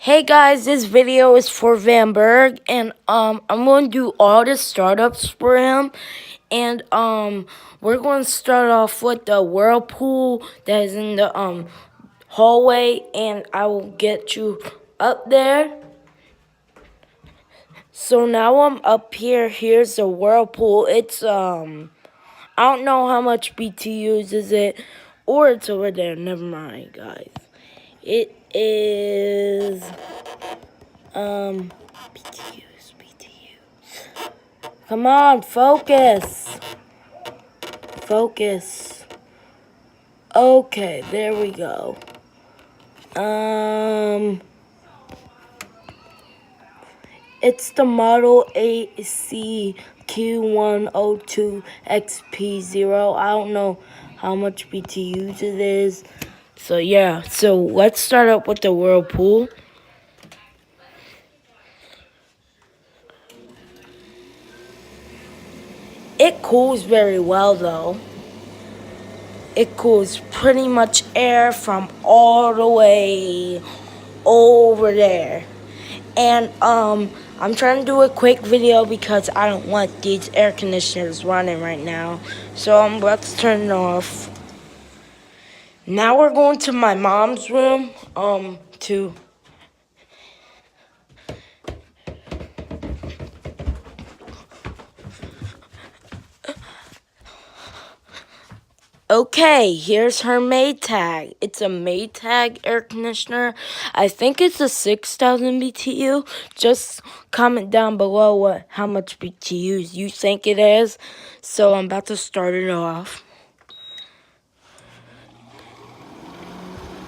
Hey guys, this video is for Vann Berg, and I'm going to do all the startups for him, and we're going to start off with the whirlpool that is in the hallway, and I will get you up there. So now I'm up here. Here's the whirlpool. It's I don't know how much BTUs is it, or it's over there. Never mind, guys. It is BTUs. Come on, focus. Focus. Okay, there we go. It's the Model ACQ102XP0. I don't know how much BTUs it is. So yeah, so let's start up with the whirlpool. It cools very well though. It cools pretty much air from all the way over there. And I'm trying to do a quick video because I don't want these air conditioners running right now. So I'm about to turn it off. Now we're going to my mom's room to Okay, here's her Maytag. It's a Maytag air conditioner. I think it's a 6,000 BTU. Just comment down below how much BTUs you think it is. So I'm about to start it off.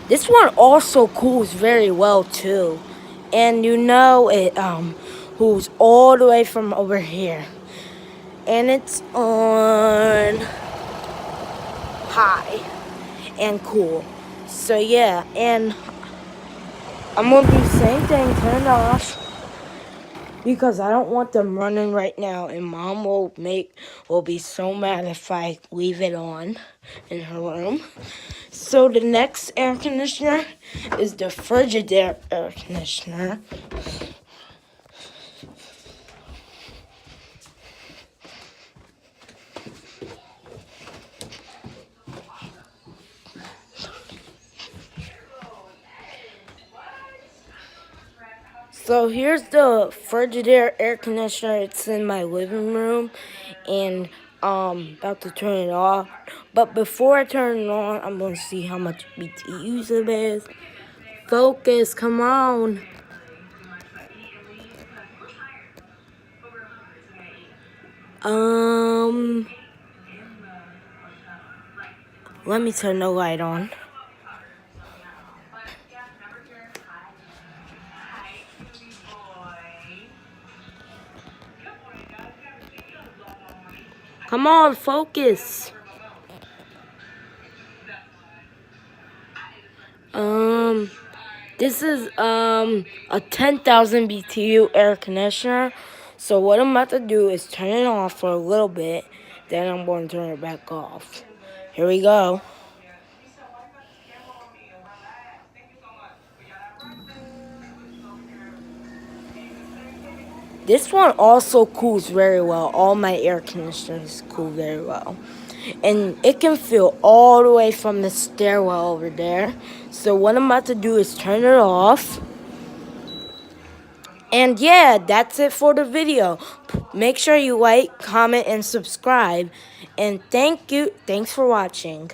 This one also cools very well too. And you know it cools all the way from over here. And it's on high and cool. So yeah, and I'm gonna do the same thing, turn it off, because I don't want them running right now, and Mom will be so mad if I leave it on in her room. So the next air conditioner is the Frigidaire air conditioner. So here's the Frigidaire air conditioner. It's in my living room, and about to turn it off. But before I turn it on, I'm gonna see how much BTUs it is. Focus, come on. Let me turn the light on. Come on, focus. This is a 10,000 BTU air conditioner. So what I'm about to do is turn it off for a little bit, then I'm going to turn it back off. Here we go. This one also cools very well. All my air conditioners cool very well. And it can feel all the way from the stairwell over there. So what I'm about to do is turn it off. And yeah, that's it for the video. Make sure you like, comment, and subscribe. And thanks for watching.